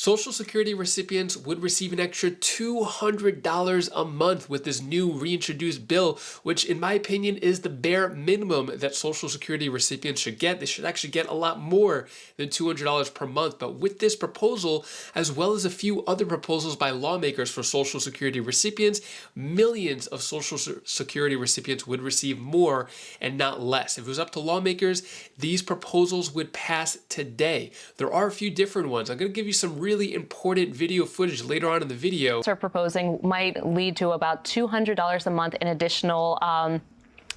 Social Security recipients would receive an extra $200 a month with this new reintroduced bill, which in my opinion is the bare minimum that Social Security recipients should get. They should actually get a lot more than $200 per month. But with this proposal, as well as a few other proposals by lawmakers for Social Security recipients, millions of Social Security recipients would receive more and not less. If it was up to lawmakers, these proposals would pass today. There are a few different ones. I'm going to give you some really important video footage later on in the video. Are proposing might lead to about $200 a month in additional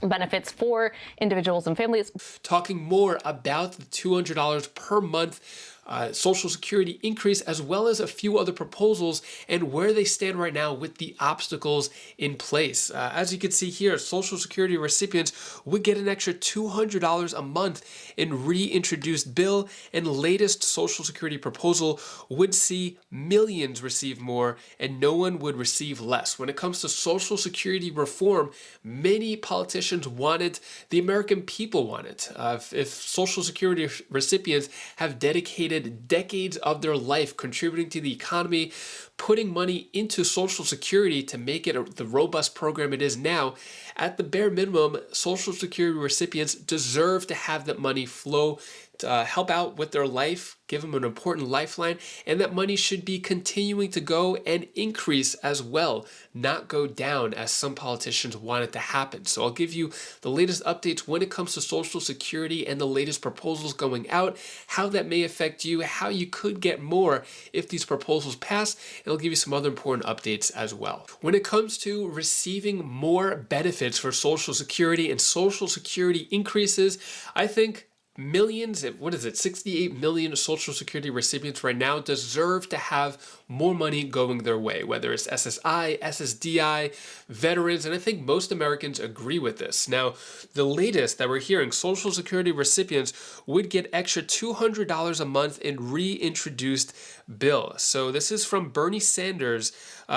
benefits for individuals and families. Talking more about the $200 per month Social Security increase, as well as a few other proposals and where they stand right now with the obstacles in place. As you can see here, Social Security recipients would get an extra $200 a month in reintroduced bill, and latest Social Security proposal would see millions receive more and no one would receive less. When it comes to Social Security reform, many politicians want it, the American people want it. If Social Security recipients have dedicated decades of their life contributing to the economy, putting money into Social Security to make it the robust program it is now, at the bare minimum, Social Security recipients deserve to have that money flow to help out with their life, give them an important lifeline, and that money should be continuing to go and increase as well, not go down as some politicians want it to happen. So I'll give you the latest updates when it comes to Social Security and the latest proposals going out, how that may affect you, how you could get more if these proposals pass, and I'll give you some other important updates as well. When it comes to receiving more benefits for Social Security and Social Security increases, I think millions, 68 million Social Security recipients right now deserve to have more money going their way, whether it's SSI, SSDI, veterans, and I think most Americans agree with this. Now, the latest that we're hearing, Social Security recipients would get extra $200 a month in reintroduced bill. So this is from Bernie Sanders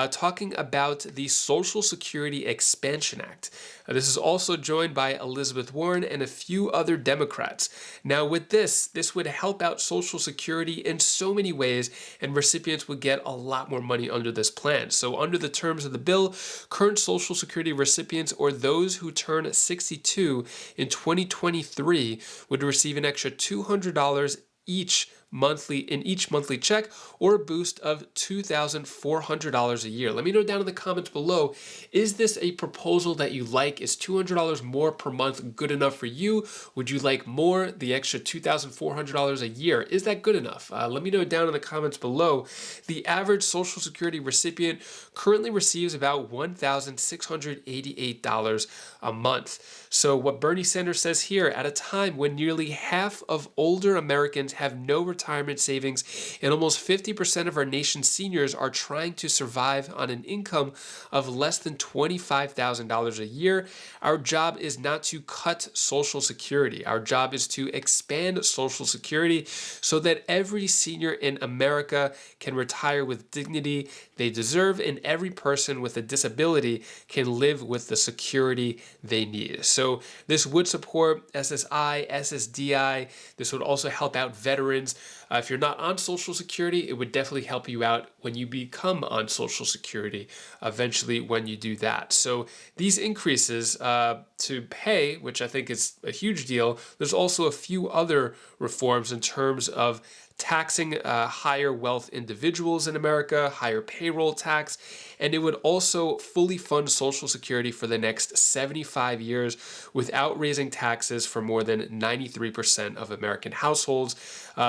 talking about the Social Security Expansion Act. This is also joined by Elizabeth Warren and a few other Democrats. Now with this would help out Social Security in so many ways, and recipients would get a lot more money under this plan. So under the terms of the bill, current Social Security recipients or those who turn 62 in 2023 would receive an extra $200 each monthly check, or a boost of $2,400 a year. Let me know down in the comments below, is this a proposal that you like? Is $200 more per month good enough for you? Would you like more, the extra $2,400 a year? Is that good enough? Let me know down in the comments below. The average Social Security recipient currently receives about $1,688 a month. So what Bernie Sanders says here, at a time when nearly half of older Americans have no retirement savings and almost 50% of our nation's seniors are trying to survive on an income of less than $25,000 a year, our job is not to cut Social Security. Our job is to expand Social Security so that every senior in America can retire with dignity they deserve, and every person with a disability can live with the security they need. So this would support SSI, SSDI. This would also help out veterans. If you're not on Social Security, it would definitely help you out when you become on Social Security, eventually when you do that. So these increases to pay, which I think is a huge deal, there's also a few other reforms in terms of taxing higher wealth individuals in America, higher payroll tax, and it would also fully fund Social Security for the next 75 years without raising taxes for more than 93% of American households.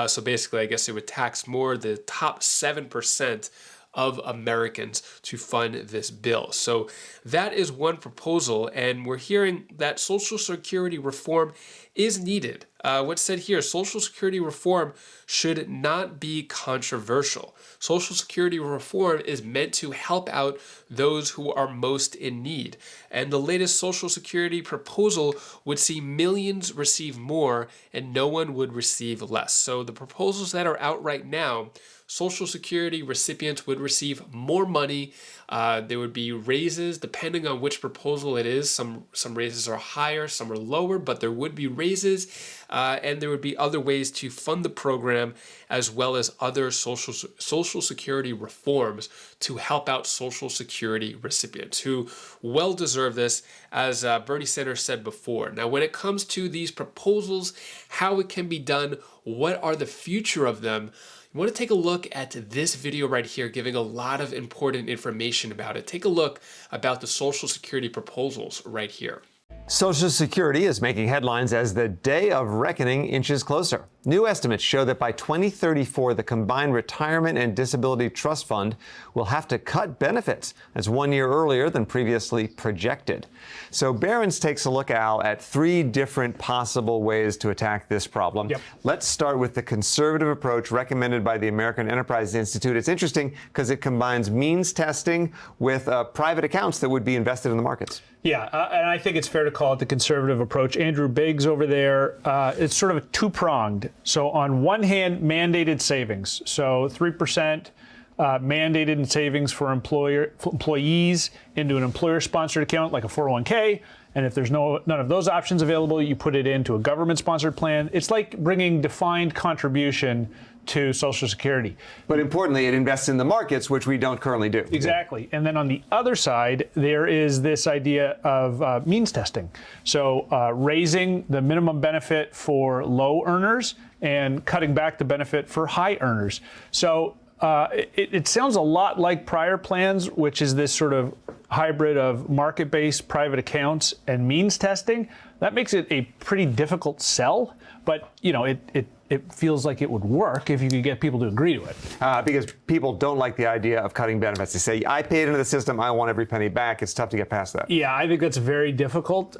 So basically, I guess it would tax more the top 7% of Americans to fund this bill. So that is one proposal, and we're hearing that Social Security reform is needed. What's said here, Social Security reform should not be controversial. Social Security reform is meant to help out those who are most in need. And the latest Social Security proposal would see millions receive more and no one would receive less. So the proposals that are out right now, Social Security recipients would receive more money. There would be raises depending on which proposal it is. Some raises are higher, some are lower, but there would be raises, and there would be other ways to fund the program, as well as other Social Security reforms to help out Social Security recipients who well deserve this, as Bernie Sanders said before. Now, when it comes to these proposals, how it can be done, what are the future of them, you want to take a look at this video right here, giving a lot of important information about it. Take a look about the Social Security proposals right here. Social Security is making headlines as the day of reckoning inches closer. New estimates show that by 2034, the combined retirement and disability trust fund will have to cut benefits. That's 1 year earlier than previously projected. So Barron's takes a look, Al, at 3 different possible ways to attack this problem. Yep. Let's start with the conservative approach recommended by the American Enterprise Institute. It's interesting because it combines means testing with private accounts that would be invested in the markets. Yeah, and I think it's fair to call it the conservative approach. Andrew Biggs over there, it's sort of a two-pronged. So on one hand, mandated savings. So 3% mandated in savings for employees into an employer-sponsored account like a 401k. And if there's none of those options available, you put it into a government-sponsored plan. It's like bringing defined contribution to Social Security. But importantly, it invests in the markets, which we don't currently do. Exactly. And then on the other side, there is this idea of means testing. So raising the minimum benefit for low earners and cutting back the benefit for high earners. So it sounds a lot like prior plans, which is this sort of hybrid of market-based private accounts and means testing. That makes it a pretty difficult sell, but you know, it feels like it would work if you could get people to agree to it. Because people don't like the idea of cutting benefits. They say, I paid into the system, I want every penny back. It's tough to get past that. Yeah, I think that's very difficult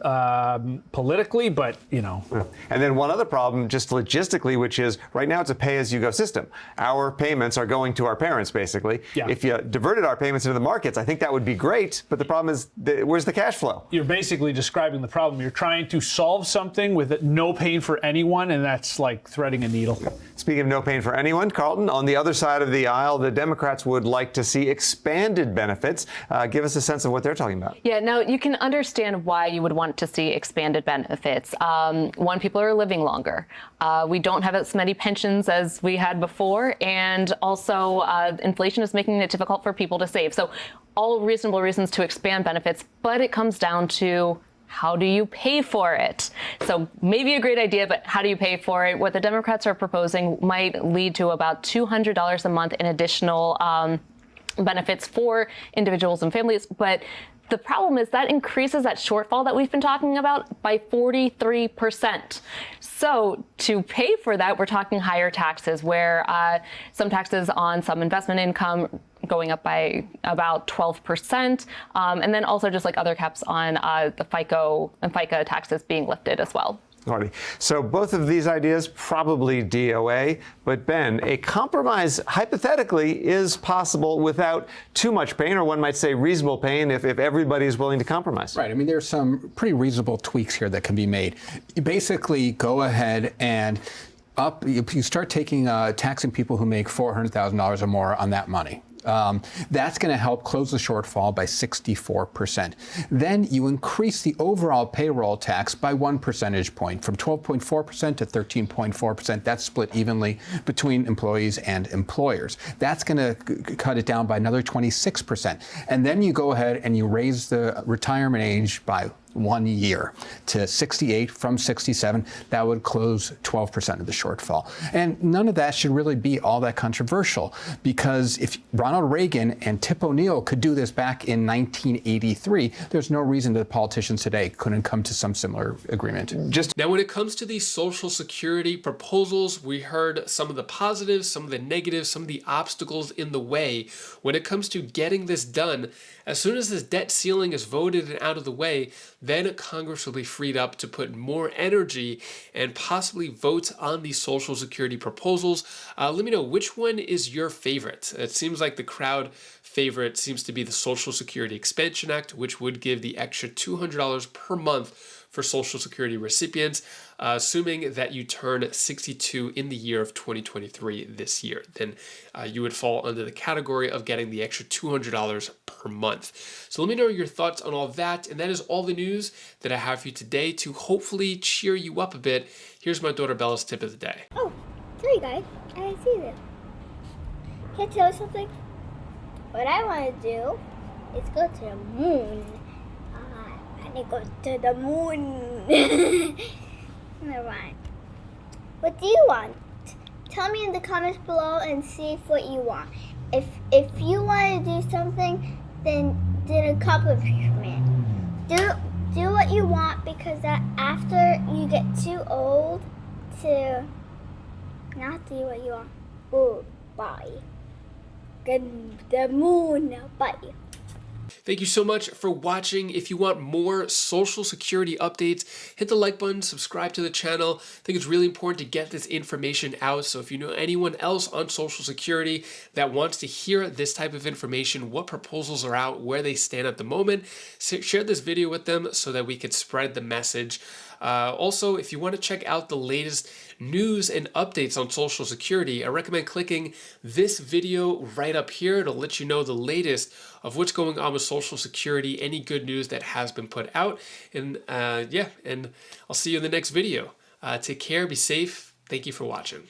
politically, but you know. And then one other problem, just logistically, which is right now it's a pay-as-you-go system. Our payments are going to our parents, basically. Yeah. If you diverted our payments into the markets, I think that would be great, but the problem is, where's the cash flow? You're basically describing the problem. You're trying to solve something with no pain for anyone, and that's like threading a needle. Speaking of no pain for anyone, Carlton, on the other side of the aisle, the Democrats would like to see expanded benefits. Give us a sense of what they're talking about. Yeah, now you can understand why you would want to see expanded benefits. One, people are living longer. We don't have as many pensions as we had before, and also inflation is making it difficult for people to save. So all reasonable reasons to expand benefits, but it comes down to how do you pay for it? So maybe a great idea, but how do you pay for it? What the Democrats are proposing might lead to about $200 a month in additional benefits for individuals and families. But the problem is that increases that shortfall that we've been talking about by 43%. So to pay for that, we're talking higher taxes, where some taxes on some investment income going up by about 12%, and then also just like other caps on the FICO and FICA taxes being lifted as well. Alrighty. So both of these ideas probably DOA, but Ben, a compromise hypothetically is possible without too much pain, or one might say reasonable pain, if everybody is willing to compromise. Right. I mean, there's some pretty reasonable tweaks here that can be made. You basically go ahead and you start taking taxing people who make $400,000 or more on that money. That's going to help close the shortfall by 64%. Then you increase the overall payroll tax by 1 percentage point, from 12.4% to 13.4%. That's split evenly between employees and employers. That's going to cut it down by another 26%. And then you go ahead and you raise the retirement age by 1 year to 68 from 67. That would close 12% of the shortfall. And none of that should really be all that controversial, because if Ronald Reagan and Tip O'Neill could do this back in 1983, there's no reason that politicians today couldn't come to some similar agreement. Now, when it comes to these Social Security proposals, we heard some of the positives, some of the negatives, some of the obstacles in the way. When it comes to getting this done, as soon as this debt ceiling is voted and out of the way, then Congress will be freed up to put more energy and possibly vote on these Social Security proposals. Let me know, which one is your favorite? It seems like the crowd favorite seems to be the Social Security Expansion Act, which would give the extra $200 per month for Social Security recipients, assuming that you turn 62 in the year of 2023 this year. Then you would fall under the category of getting the extra $200 per month. So let me know your thoughts on all that. And that is all the news that I have for you today to hopefully cheer you up a bit. Here's my daughter Bella's tip of the day. Oh, sorry guys, I see this. Can I tell you something? What I want to do is go to the moon. I need to go to the moon. Never mind. What do you want? Tell me in the comments below and see what you want. If you want to do something, then accomplishment. Do what you want, because that after you get too old to not do what you want. Oh, bye. The moon, bye. Thank you so much for watching. If you want more Social Security updates, hit the like button, subscribe to the channel. I think it's really important to get this information out. So if you know anyone else on Social Security that wants to hear this type of information, what proposals are out, where they stand at the moment, share this video with them so that we can spread the message. Also, if you want to check out the latest news and updates on Social Security, I recommend clicking this video right up here. It'll let you know the latest of what's going on with Social Security, any good news that has been put out. And and I'll see you in the next video. Take care, be safe. Thank you for watching.